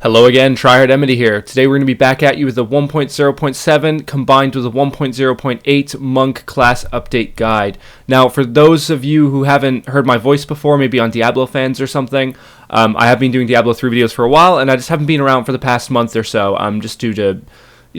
Hello again, TryHard here. Today we're going to be back at you with the 1.0.7 combined with the 1.0.8 Monk class update guide. Now, for those of you who haven't heard my voice before, maybe on Diablo fans or something, I have been doing Diablo 3 videos for a while, and I just haven't been around for the past month or so, just due to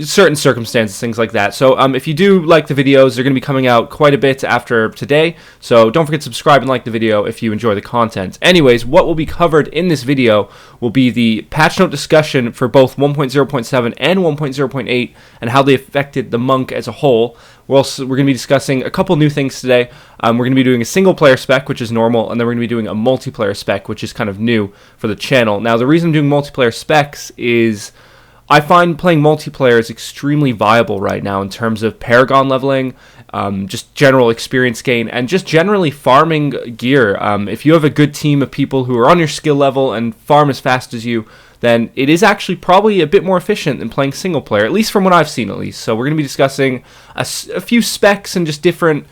certain circumstances, things like that. So if you do like the videos, they're going to be coming out quite a bit after today, so don't forget to subscribe and like the video if you enjoy the content. Anyways, what will be covered in this video will be the patch note discussion for both 1.0.7 and 1.0.8 and how they affected the Monk as a whole. We're going to be discussing a couple new things today. We're going to be doing a single player spec, which is normal, and then we're going to be doing a multiplayer spec, which is kind of new for the channel. Now, the reason I'm doing multiplayer specs is I find playing multiplayer is extremely viable right now in terms of Paragon leveling, just general experience gain, and just generally farming gear. If you have a good team of people who are on your skill level and farm as fast as you, then it is actually probably a bit more efficient than playing single player, at least from what I've seen at least. So we're going to be discussing a few specs and just different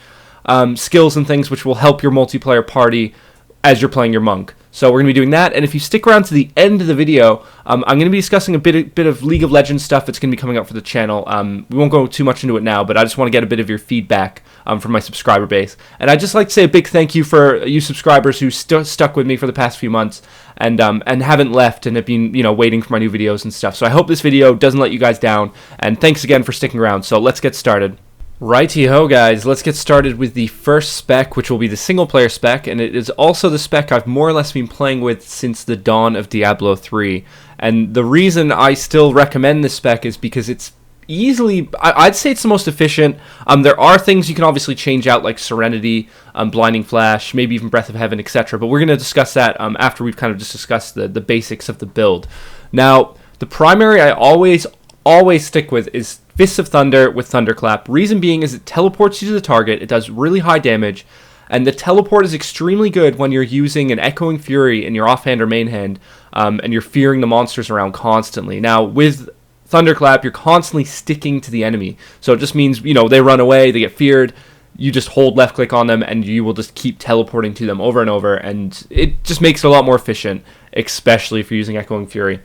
skills and things which will help your multiplayer party as you're playing your Monk. So we're going to be doing that, and if you stick around to the end of the video, I'm going to be discussing a bit of League of Legends stuff that's going to be coming up for the channel. We won't go too much into it now, but I just want to get a bit of your feedback from my subscriber base. And I'd just like to say a big thank you for you subscribers who stuck with me for the past few months and haven't left and have been waiting for my new videos and stuff. So I hope this video doesn't let you guys down, and thanks again for sticking around. So let's get started. Righty-ho, guys, let's get started with the first spec, which will be the single-player spec, and it is also the spec I've more or less been playing with since the dawn of Diablo 3. And the reason I still recommend this spec is because it's easily, I'd say it's the most efficient. There are things you can obviously change out, like Serenity, Blinding Flash, maybe even Breath of Heaven, etc., but we're going to discuss that after we've kind of just discussed the basics of the build. Now, the primary I always stick with is Fists of Thunder with Thunderclap. Reason being is it teleports you to the target, it does really high damage, and the teleport is extremely good when you're using an Echoing Fury in your offhand or main hand, and you're fearing the monsters around constantly. Now, with Thunderclap, you're constantly sticking to the enemy, so it just means, they run away, they get feared, you just hold left click on them, and you will just keep teleporting to them over and over, and it just makes it a lot more efficient, especially if you're using Echoing Fury.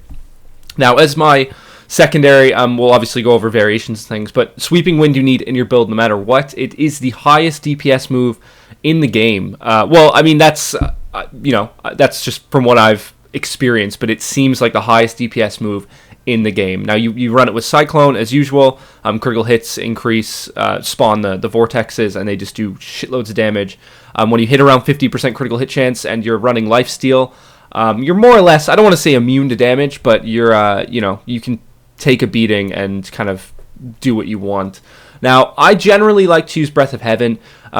Now, as my secondary, we'll obviously go over variations and things, but Sweeping Wind you need in your build no matter what. It is the highest DPS move in the game. Well, I mean, that's just from what I've experienced, but it seems like the highest DPS move in the game. Now, you run it with Cyclone as usual. Critical hits increase, spawn the vortexes, and they just do shitloads of damage. When you hit around 50% critical hit chance and you're running Lifesteal, you're more or less, I don't want to say immune to damage, but you're, you can take a beating and kind of do what you want. Now, I generally like to use Breath of Heaven.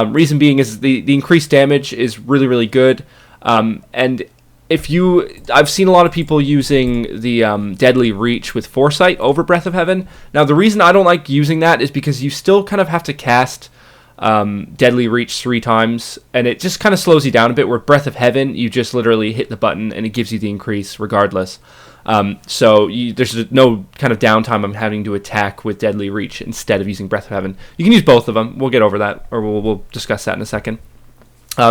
Reason being is the increased damage is really, really good. And I've seen a lot of people using the Deadly Reach with Foresight over Breath of Heaven. Now, the reason I don't like using that is because you still kind of have to cast Deadly Reach 3 times, and it just kind of slows you down a bit, where Breath of Heaven, you just literally hit the button and it gives you the increase regardless. So there's no kind of downtime I'm having to attack with Deadly Reach instead of using Breath of Heaven. You can use both of them. We'll get over that, or we'll discuss that in a second.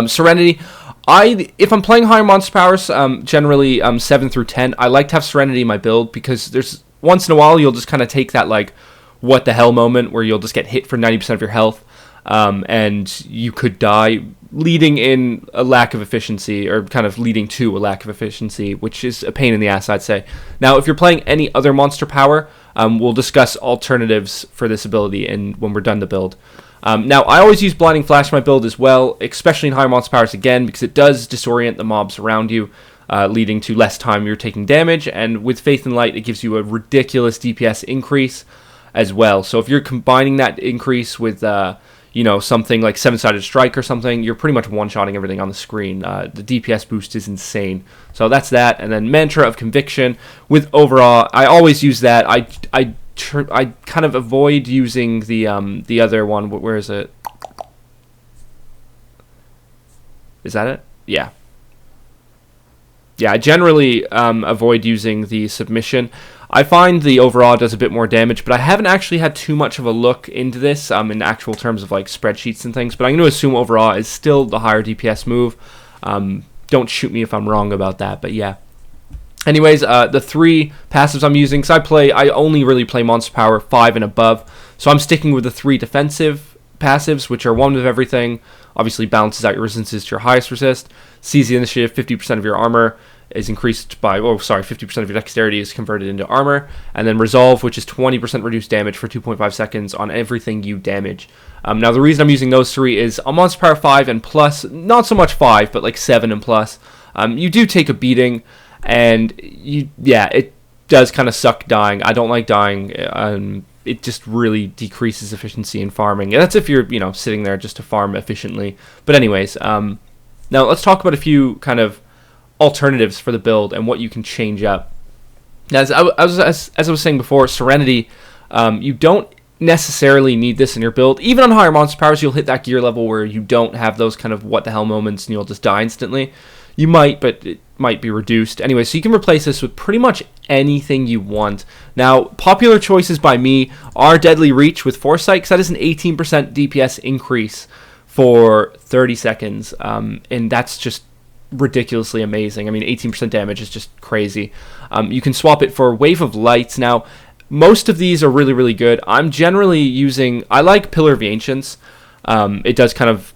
Serenity, if I'm playing higher monster powers, generally 7 through 10, I like to have Serenity in my build, because there's once in a while you'll just kind of take that like what the hell moment where you'll just get hit for 90% of your health, and you could die, leading in a lack of efficiency, or kind of leading to a lack of efficiency, which is a pain in the ass, I'd say. Now, if you're playing any other monster power, we'll discuss alternatives for this ability when we're done the build. Now, I always use Blinding Flash in my build as well, especially in higher monster powers again, because it does disorient the mobs around you, leading to less time you're taking damage, and with Faith and Light, it gives you a ridiculous DPS increase as well. So if you're combining that increase with something like 7-sided strike or something, you're pretty much one-shotting everything on the screen. The DPS boost is insane. So that's that. And then Mantra of Conviction with Overall, I always use that. I kind of avoid using the other one. Where is it? Is that it? Yeah. Yeah, I generally avoid using the Submission. I find the Overall does a bit more damage, but I haven't actually had too much of a look into this in actual terms of like spreadsheets and things, but I'm going to assume Overall is still the higher DPS move. Don't shoot me if I'm wrong about that, but yeah. Anyways, the 3 passives I'm using, because I only really play Monster Power 5 and above, so I'm sticking with the 3 defensive passives, which are 1 of everything, obviously balances out your resistances to your highest resist, seize the initiative, 50% of your armor is increased by, 50% of your dexterity is converted into armor, and then resolve, which is 20% reduced damage for 2.5 seconds on everything you damage. Now the reason I'm using those 3 is on Monster Power 5 and plus, not so much 5, but like 7 and plus, you do take a beating, and it does kind of suck dying. I don't like dying. It just really decreases efficiency in farming. That's if you're, sitting there just to farm efficiently. But anyways, now let's talk about a few kind of alternatives for the build and what you can change up. As I was saying before, Serenity, you don't necessarily need this in your build. Even on higher monster powers, you'll hit that gear level where you don't have those kind of what the hell moments and you'll just die instantly. You might, but it might be reduced. Anyway, so you can replace this with pretty much anything you want. Now, popular choices by me are Deadly Reach with Foresight, because that is an 18% DPS increase for 30 seconds, and that's just ridiculously amazing. I mean, 18% damage is just crazy. You can swap it for Wave of Lights. Now, most of these are really, really good. I'm generally I like Pillar of the Ancients. It does kind of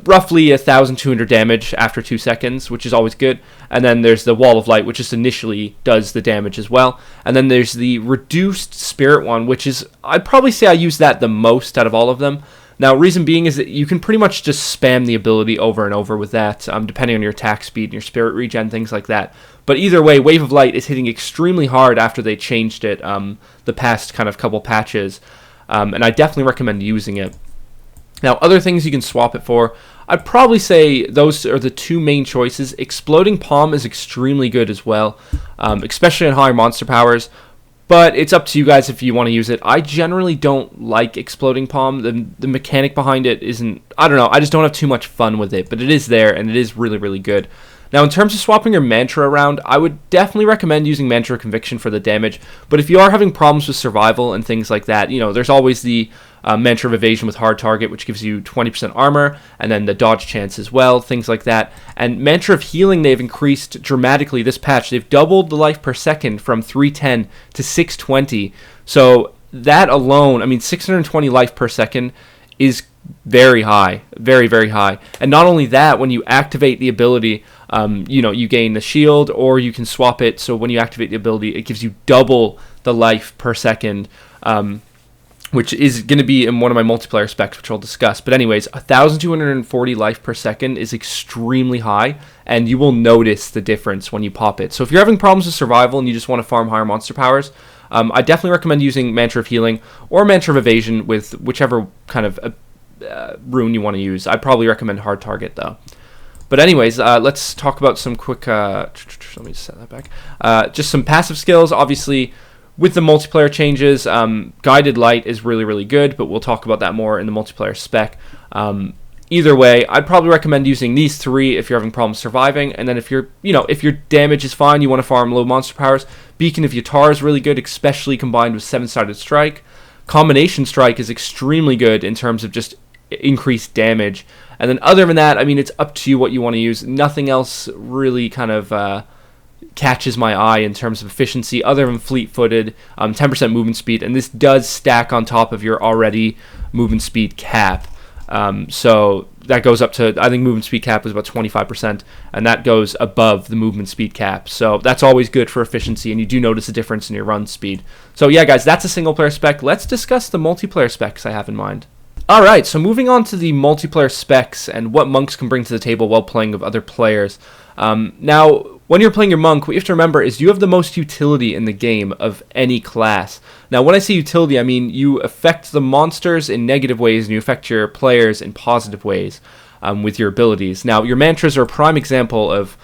roughly 1,200 damage after 2 seconds, which is always good. And then there's the Wall of Light, which just initially does the damage as well. And then there's the Reduced Spirit one, which is, I'd probably say I use that the most out of all of them. Now, reason being is that you can pretty much just spam the ability over and over with that, depending on your attack speed and your spirit regen, things like that. But either way, Wave of Light is hitting extremely hard after they changed it the past kind of couple patches, and I definitely recommend using it. Now, other things you can swap it for, I'd probably say those are the 2 main choices. Exploding Palm is extremely good as well, especially on higher monster powers. But it's up to you guys if you want to use it. I generally don't like Exploding Palm. The mechanic behind it isn't, I don't know, I just don't have too much fun with it. But it is there, and it is really, really good. Now, in terms of swapping your mantra around, I would definitely recommend using Mantra of Conviction for the damage. But if you are having problems with survival and things like that, there's always the Mantra of Evasion with Hard Target, which gives you 20% armor, and then the dodge chance as well, things like that. And Mantra of Healing, they've increased dramatically this patch. They've doubled the life per second from 310 to 620. So that alone, 620 life per second is very high, very, very high. And not only that, when you activate the ability, you gain the shield, or you can swap it. So when you activate the ability, it gives you double the life per second, which is going to be in one of my multiplayer specs, which I'll discuss. But anyways, 1,240 life per second is extremely high, and you will notice the difference when you pop it. So if you're having problems with survival and you just want to farm higher monster powers, I definitely recommend using Mantra of Healing or Mantra of Evasion with whichever kind of rune you want to use. I'd probably recommend Hard Target, though. But anyways, let's talk about some quick, let me just set that back. Just some passive skills. Obviously, with the multiplayer changes, Guided Light is really, really good, but we'll talk about that more in the multiplayer spec. Either way, I'd probably recommend using these 3 if you're having problems surviving. And then if if your damage is fine, you want to farm low monster powers, Beacon of Yatar is really good, especially combined with 7-sided Strike. Combination Strike is extremely good in terms of just increased damage. And then other than that, it's up to you what you want to use. Nothing else really kind of catches my eye in terms of efficiency other than Fleet-footed, 10% movement speed, and this does stack on top of your already movement speed cap. So that goes up to, I think movement speed cap was about 25%, and that goes above the movement speed cap. So that's always good for efficiency, and you do notice a difference in your run speed. So yeah, guys, that's a single player spec. Let's discuss the multiplayer specs I have in mind. Alright, so moving on to the multiplayer specs and what monks can bring to the table while playing with other players. Now, when you're playing your monk, what you have to remember is you have the most utility in the game of any class. Now, when I say utility, I mean you affect the monsters in negative ways and you affect your players in positive ways with your abilities. Now, your mantras are a prime example of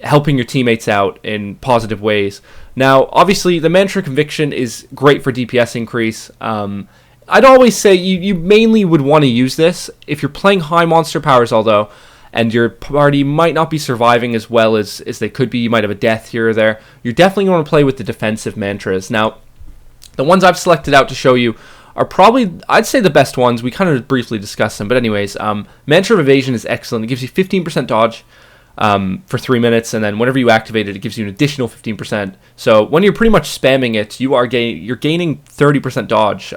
helping your teammates out in positive ways. Now, obviously, the Mantra Conviction is great for DPS increase. I'd always say you mainly would want to use this if you're playing high monster powers, although, and your party might not be surviving as well as they could be. You might have a death here or there. You're definitely going to play with the defensive mantras. Now, the ones I've selected out to show you are probably, I'd say, the best ones. We kind of briefly discussed them, but anyways, Mantra of Evasion is excellent. It gives you 15% dodge, for 3 minutes, and then whenever you activate it, it gives you an additional 15%. So when you're pretty much spamming it, you're gaining 30% dodge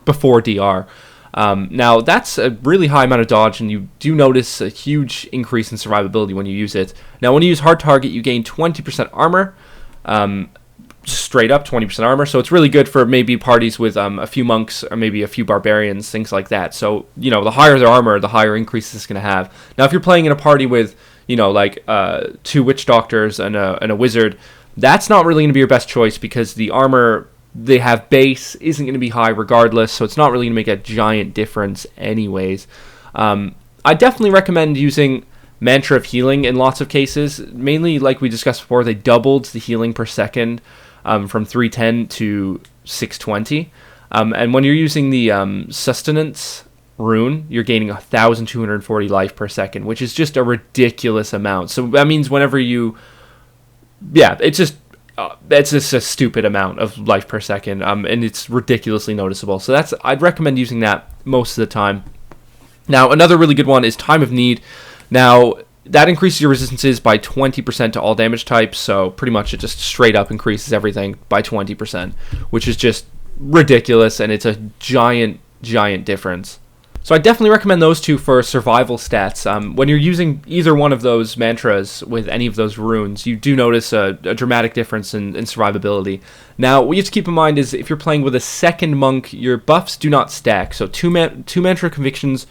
before DR. Now that's a really high amount of dodge, and you do notice a huge increase in survivability when you use it. Now when you use hard target, you gain 20% armor, straight up 20% armor, so it's really good for maybe parties with a few monks or maybe a few barbarians, things like that. So the higher their armor, the higher increase it's going to have. Now if you're playing in a party with 2 witch doctors and a wizard, that's not really going to be your best choice, because the armor they have base isn't going to be high regardless, so it's not really going to make a giant difference anyways. I definitely recommend using Mantra of Healing in lots of cases. Mainly, like we discussed before, they doubled the healing per second from 310 to 620. And when you're using the Sustenance rune, you're gaining 1,240 life per second, which is just a ridiculous amount. So that means whenever it's just a stupid amount of life per second, and it's ridiculously noticeable. So I'd recommend using that most of the time. Now, another really good one is Time of Need. Now, that increases your resistances by 20% to all damage types, so pretty much it just straight up increases everything by 20%, which is just ridiculous, and it's a giant difference. So I definitely recommend those two for survival stats. When you're using either one of those mantras with any of those runes, you do notice a dramatic difference in survivability. Now, what you have to keep in mind is if you're playing with a second monk, your buffs do not stack. So two mantra convictions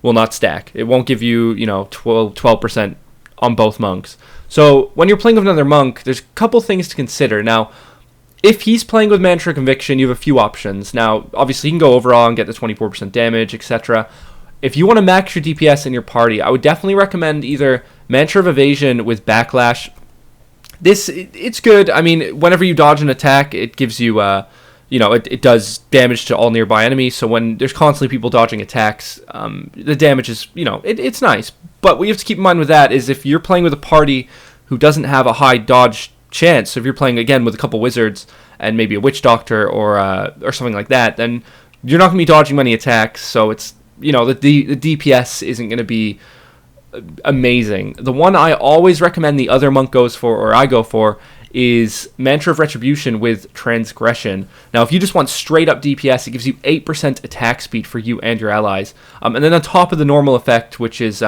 will not stack. It won't give you 12% on both monks. So when you're playing with another monk, there's a couple things to consider. Now, if he's playing with Mantra Conviction, you have a few options. Now, obviously, you can go overall and get the 24% damage, etc. If you want to max your DPS in your party, I would definitely recommend either Mantra of Evasion with Backlash. It's good. I mean, whenever you dodge an attack, it gives you, it does damage to all nearby enemies. So when there's constantly people dodging attacks, the damage is, it's nice. But what you have to keep in mind with that is if you're playing with a party who doesn't have a high dodge chance, so if you're playing again with a couple wizards and maybe a witch doctor or something like that, then you're not going to be dodging many attacks, so it's the DPS isn't going to be amazing. The one I always recommend the other monk goes for, or I go for, is Mantra of Retribution with Transgression. Now if you just want straight up DPS, it gives you 8% attack speed for you and your allies, and then on top of the normal effect, which is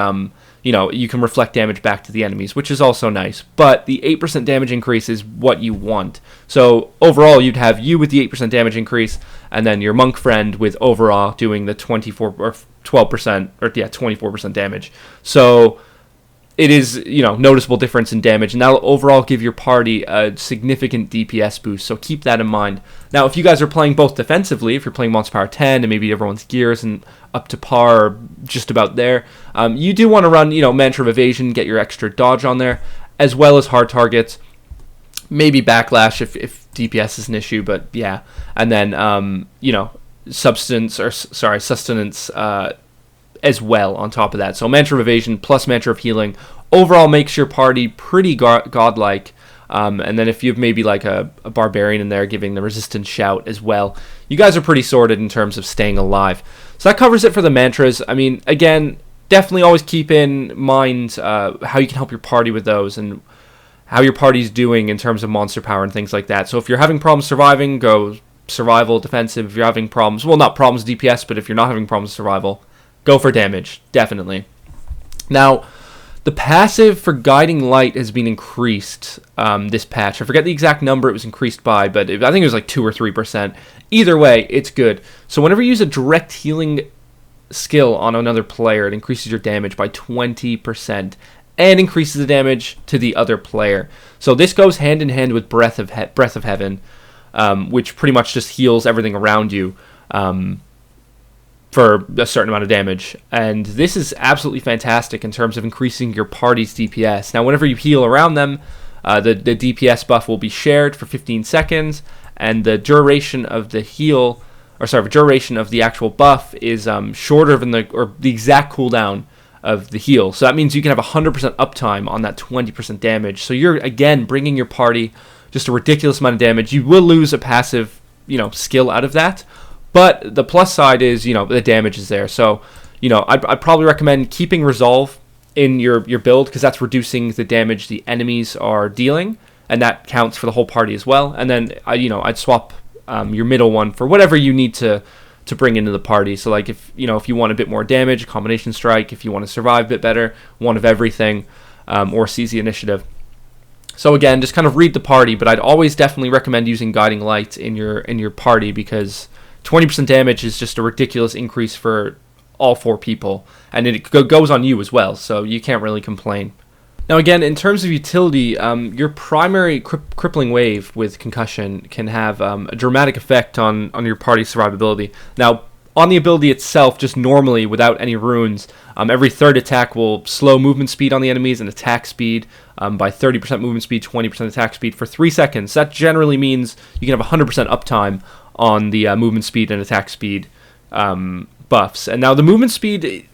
you can reflect damage back to the enemies, which is also nice. But the 8% damage increase is what you want. So overall, you'd have you with the 8% damage increase, and then your monk friend with overall doing the 24 or 12% or 24% damage. So it is noticeable difference in damage, and that'll overall give your party a significant DPS boost. So keep that in mind. Now, if you guys are playing both defensively, if you're playing Monster Power 10 and maybe everyone's gear isn't up to par or just about there, you do want to run Mantra of Evasion, get your extra dodge on there, as well as hard targets, maybe Backlash if DPS is an issue, but yeah, and then Sustenance as well on top of that. So Mantra of Evasion plus Mantra of Healing overall makes your party pretty godlike. And then if you have maybe like a barbarian in there giving the resistance shout as well, you guys are pretty sorted in terms of staying alive. So that covers it for the mantras. I mean, again, definitely always keep in mind how you can help your party with those and how your party's doing in terms of monster power and things like that. So if you're having problems surviving, go survival, defensive. If you're having problems, well, not problems DPS, but if you're not having problems survival, go for damage, definitely. Now, the passive for Guiding Light has been increased this patch. I forget the exact number it was increased by, but I think it was like 2 or 3%. Either way, it's good. So whenever you use a direct healing skill on another player, it increases your damage by 20% and increases the damage to the other player. So this goes hand in hand with Breath of Heaven, which pretty much just heals everything around you. For a certain amount of damage, and this is absolutely fantastic in terms of increasing your party's DPS. Now, whenever you heal around them, the DPS buff will be shared for 15 seconds, and the duration of the duration of the actual buff is shorter than the exact cooldown of the heal. So that means you can have 100% uptime on that 20% damage. So you're again bringing your party just a ridiculous amount of damage. You will lose a passive, skill out of that. But the plus side is, the damage is there. So, I'd probably recommend keeping Resolve in your build, because that's reducing the damage the enemies are dealing, and that counts for the whole party as well. And then I'd swap your middle one for whatever you need to bring into the party. So like if you want a bit more damage, combination strike. If you want to survive a bit better, one of everything, or seize the initiative. So again, just kind of read the party, but I'd always definitely recommend using Guiding Light in your party, because 20% damage is just a ridiculous increase for all 4 people, and it goes on you as well, so you can't really complain. Now again, in terms of utility, your primary crippling wave with concussion can have a dramatic effect on your party's survivability. Now, on the ability itself, just normally without any runes, every third attack will slow movement speed on the enemies and attack speed by 30% movement speed, 20% attack speed for 3 seconds. That generally means you can have 100% uptime on the movement speed and attack speed buffs. And now the movement speed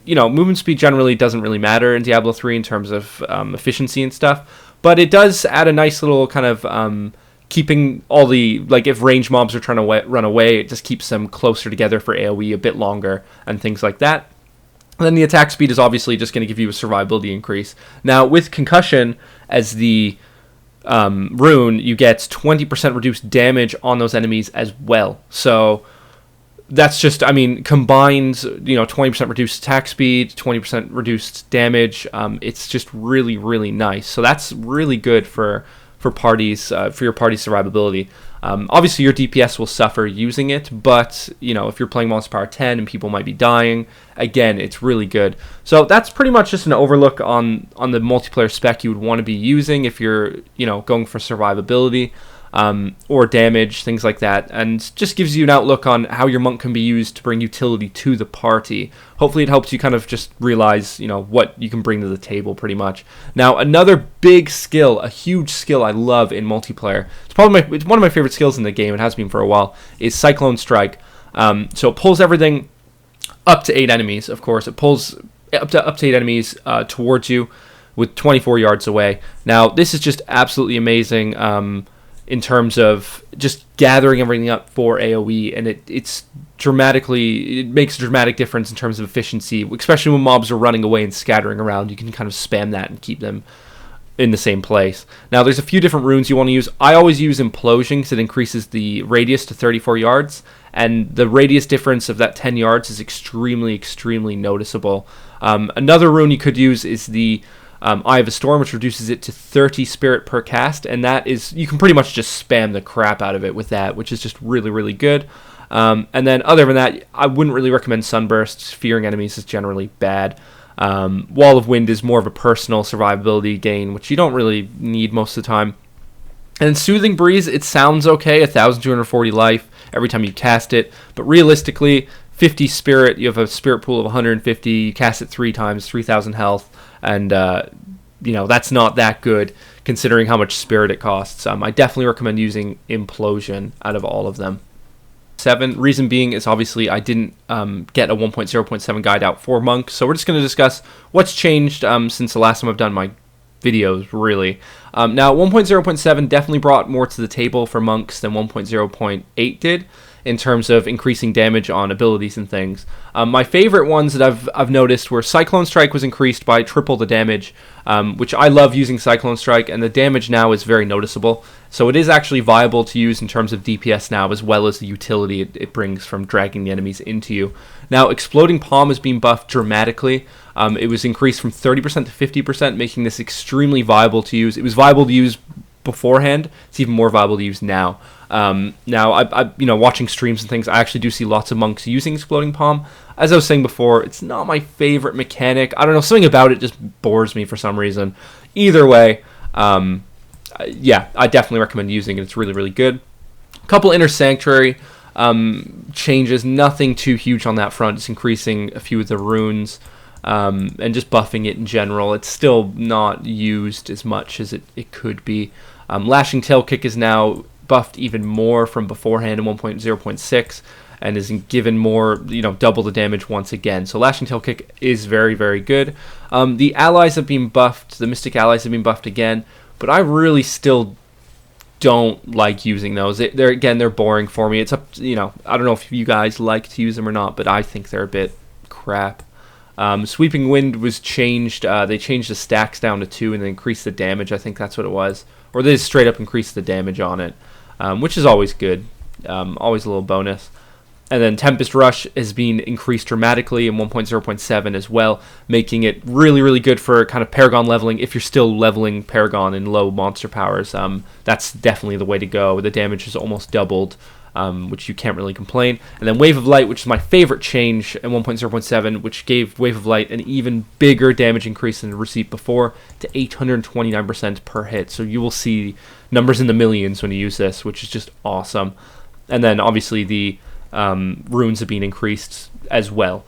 generally doesn't really matter in Diablo 3 in terms of efficiency and stuff, but it does add a nice little kind of keeping all the, like, if range mobs are trying to run away, it just keeps them closer together for AoE a bit longer and things like that. And then the attack speed is obviously just going to give you a survivability increase. Now with concussion as the rune, you get 20% reduced damage on those enemies as well. So that's just, combined, 20% reduced attack speed, 20% reduced damage. It's just really, really nice. So that's really good for parties, for your party's survivability. Obviously, your DPS will suffer using it, but if you're playing Monster Power 10 and people might be dying, again, it's really good. So that's pretty much just an overlook on the multiplayer spec you would want to be using if you're going for survivability. Or damage, things like that, and just gives you an outlook on how your monk can be used to bring utility to the party. Hopefully it helps you kind of just realize, what you can bring to the table pretty much. Now, another big skill, a huge skill I love in multiplayer, it's one of my favorite skills in the game, it has been for a while, is Cyclone Strike. So it pulls everything up to 8 enemies, of course. It pulls up to 8 enemies towards you with 24 yards away. Now, this is just absolutely amazing in terms of just gathering everything up for AoE, and it makes a dramatic difference in terms of efficiency, especially when mobs are running away and scattering around. You can kind of spam that and keep them in the same place. Now, there's a few different runes you want to use. I always use Implosion because it increases the radius to 34 yards, and the radius difference of that 10 yards is extremely, extremely noticeable. Another rune you could use is the Eye of a Storm, which reduces it to 30 spirit per cast, and that is, you can pretty much just spam the crap out of it with that, which is just really, really good. And then other than that, I wouldn't really recommend Sunbursts. Fearing enemies is generally bad. Wall of Wind is more of a personal survivability gain, which you don't really need most of the time. And Soothing Breeze, it sounds okay, 1,240 life every time you cast it, but realistically, 50 spirit, you have a spirit pool of 150, you cast it 3 times, 3,000 health, and that's not that good considering how much spirit it costs. I definitely recommend using Implosion out of all of them. 7, reason being is obviously I didn't get a 1.0.7 guide out for monks, so we're just going to discuss what's changed since the last time I've done my videos, really. Now 1.0.7 definitely brought more to the table for monks than 1.0.8 did in terms of increasing damage on abilities and things. My favorite ones that I've noticed were Cyclone Strike was increased by triple the damage, which I love using Cyclone Strike, and the damage now is very noticeable. So it is actually viable to use in terms of DPS now, as well as the utility it brings from dragging the enemies into you. Now, Exploding Palm is being buffed dramatically. It was increased from 30% to 50%, making this extremely viable to use. It was viable to use beforehand. It's even more viable to use now. Now, watching streams and things, I actually do see lots of monks using Exploding Palm. As I was saying before, it's not my favorite mechanic. I don't know, something about it just bores me for some reason. Either way, I definitely recommend using it. It's really, really good. A couple Inner Sanctuary changes, nothing too huge on that front. It's increasing a few of the runes and just buffing it in general. It's still not used as much as it could be. Lashing Tail Kick is now buffed even more from beforehand in 1.0.6 and is given more, double the damage once again. So Lashing Tail Kick is very, very good. The allies have been buffed, the Mystic allies have been buffed again, but I really still don't like using those. They're boring for me. It's up to, I don't know if you guys like to use them or not, but I think they're a bit crap. Sweeping Wind was changed. They changed the stacks down to 2 and then increased the damage. I think that's what it was. Or they just straight up increased the damage on it, which is always good. Always a little bonus. And then Tempest Rush has been increased dramatically in 1.0.7 as well, making it really, really good for kind of Paragon leveling. If you're still leveling Paragon in low monster powers, that's definitely the way to go. The damage is almost doubled, which you can't really complain. And then Wave of Light, which is my favorite change in 1.0.7, which gave Wave of Light an even bigger damage increase than it received before to 829% per hit. So you will see numbers in the millions when you use this, which is just awesome. And then obviously the runes have been increased as well.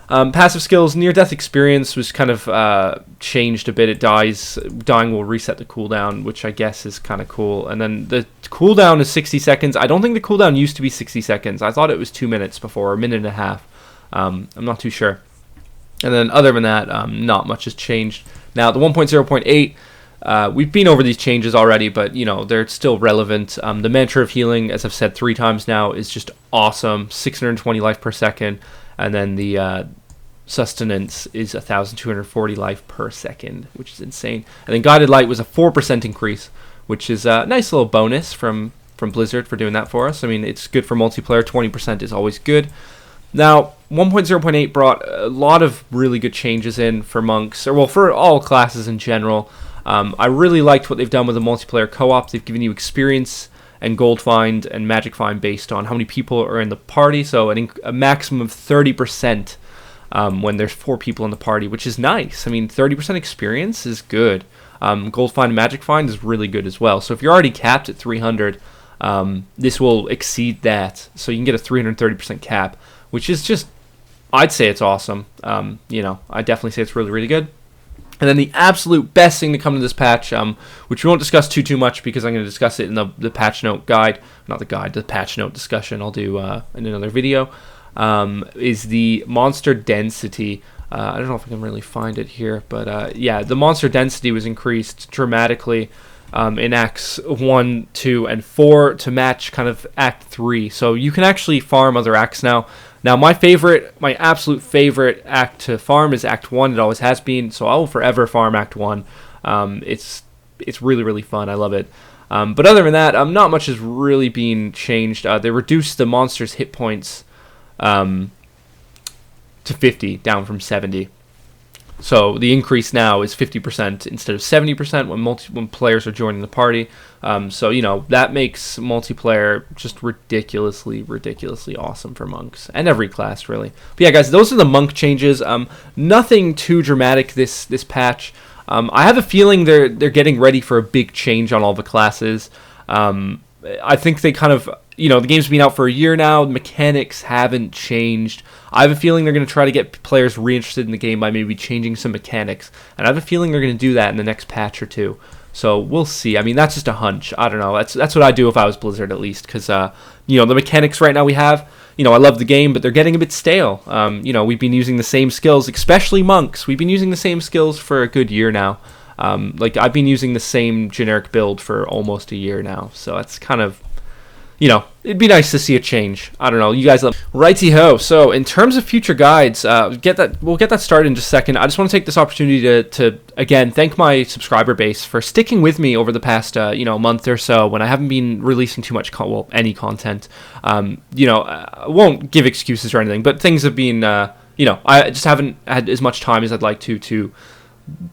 Passive skills, Near Death Experience was kind of changed a bit. It dies. Dying will reset the cooldown, which I guess is kind of cool. And then the cooldown is 60 seconds. I don't think the cooldown used to be 60 seconds. I thought it was 2 minutes before, or a minute and a half. I'm not too sure. And then other than that, not much has changed. Now, the 1.0.8, we've been over these changes already, but they're still relevant. The Mantra of Healing, as I've said 3 times now, is just awesome. 620 life per second, and then the Sustenance is 1,240 life per second, which is insane. And then Guided Light was a 4% increase, which is a nice little bonus from Blizzard for doing that for us. I mean, it's good for multiplayer. 20% is always good. Now, 1.0.8 brought a lot of really good changes in for monks, or well, for all classes in general. I really liked what they've done with the multiplayer co-op. They've given you experience and gold find and magic find based on how many people are in the party. So a maximum of 30% when there's 4 people in the party, which is nice. I mean, 30% experience is good. Gold find and magic find is really good as well. So if you're already capped at 300, this will exceed that. So you can get a 330% cap, which is just, I'd say it's awesome. I definitely say it's really, really good. And then the absolute best thing to come to this patch, which we won't discuss too much because I'm going to discuss it in the patch note guide. Not the guide, the patch note discussion I'll do in another video, is the monster density. I don't know if I can really find it here, but yeah, the monster density was increased dramatically in Acts 1, 2, and 4 to match kind of Act 3. So you can actually farm other acts now. Now, my absolute favorite act to farm is Act 1. It always has been, so I will forever farm Act 1. It's really, really fun. I love it. But other than that, not much has really been changed. They reduced the monster's hit points to 50, down from 70. So the increase now is 50% instead of 70% when players are joining the party. So that makes multiplayer just ridiculously awesome for monks and every class really. But yeah, guys, those are the monk changes. Nothing too dramatic this patch. I have a feeling they're getting ready for a big change on all the classes. I think they kind of, the game's been out for a year now. The mechanics haven't changed. I have a feeling they're going to try to get players reinterested in the game by maybe changing some mechanics. And I have a feeling they're going to do that in the next patch or 2. So we'll see. I mean, that's just a hunch. I don't know. That's what I'd do if I was Blizzard at least. Because, the mechanics right now we have, I love the game, but they're getting a bit stale. We've been using the same skills, especially monks. We've been using the same skills for a good year now. I've been using the same generic build for almost a year now. So that's kind of, it'd be nice to see a change. I don't know. You guys love. Righty-ho. So in terms of future guides, we'll get that started in just a second. I just want to take this opportunity to again thank my subscriber base for sticking with me over the past month or so when I haven't been releasing too much any content. I won't give excuses or anything, but things have been I just haven't had as much time as I'd like to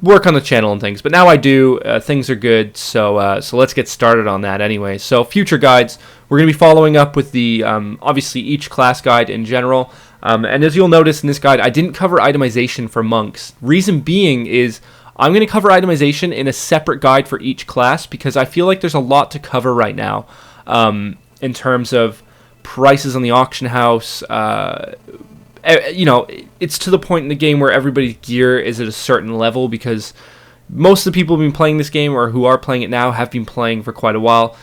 work on the channel and things, but now I do. Things are good, so let's get started on that anyway. So future guides, we're going to be following up with the obviously each class guide in general, and as you'll notice in this guide, I didn't cover itemization for monks. Reason being is I'm going to cover itemization in a separate guide for each class because I feel like there's a lot to cover right now in terms of prices on the auction house. It's to the point in the game where everybody's gear is at a certain level because most of the people who've been playing this game or who are playing it now have been playing for quite a while.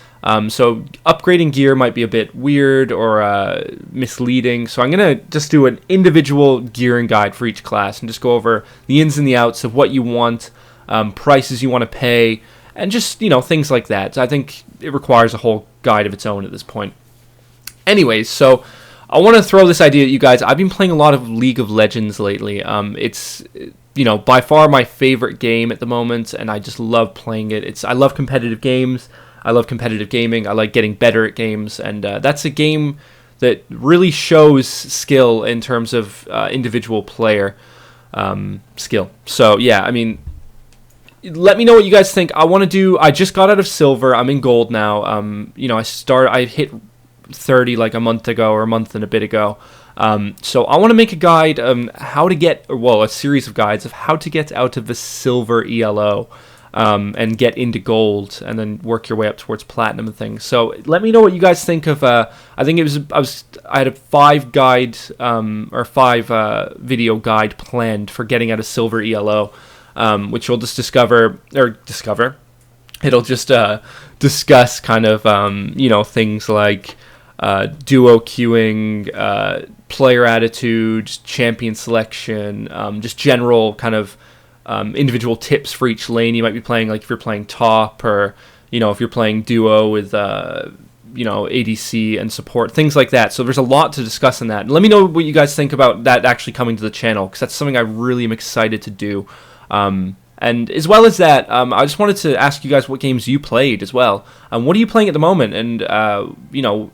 So upgrading gear might be a bit weird or misleading. So I'm going to just do an individual gearing guide for each class and just go over the ins and the outs of what you want, prices you want to pay, and just, things like that. So I think it requires a whole guide of its own at this point. Anyways, so I want to throw this idea at you guys. I've been playing a lot of League of Legends lately. It's by far my favorite game at the moment, and I just love playing it. I love competitive games. I love competitive gaming. I like getting better at games, and that's a game that really shows skill in terms of individual player skill. So yeah, I mean, let me know what you guys think. I just got out of silver. I'm in gold now. I hit 30 like a month ago or a month and a bit ago. So I want to make a guide a series of guides of how to get out of the silver ELO and get into gold and then work your way up towards platinum and things. So let me know what you guys think of I had a 5 video guide planned for getting out of silver ELO, which we'll just discover. It'll just discuss kind of things like duo queuing, player attitude, champion selection, just general kind of individual tips for each lane you might be playing, like if you're playing top, or if you're playing duo with ADC and support, things like that. So there's a lot to discuss in that. And let me know what you guys think about that actually coming to the channel, because that's something I really am excited to do. And as well as that, I just wanted to ask you guys what games you played as well. What are you playing at the moment? And let me know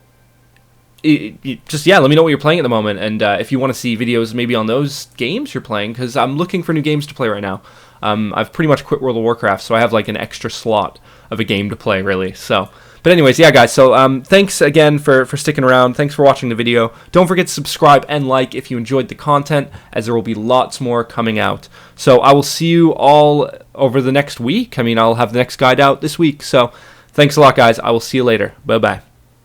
what you're playing at the moment, and if you want to see videos maybe on those games you're playing, because I'm looking for new games to play right now. I've pretty much quit World of Warcraft, so I have like an extra slot of a game to play, really. So, but anyways, yeah, guys, so thanks again for sticking around. Thanks for watching the video. Don't forget to subscribe and like if you enjoyed the content, as there will be lots more coming out. So I will see you all over the next week. I mean, I'll have the next guide out this week. So thanks a lot, guys. I will see you later. Bye-bye.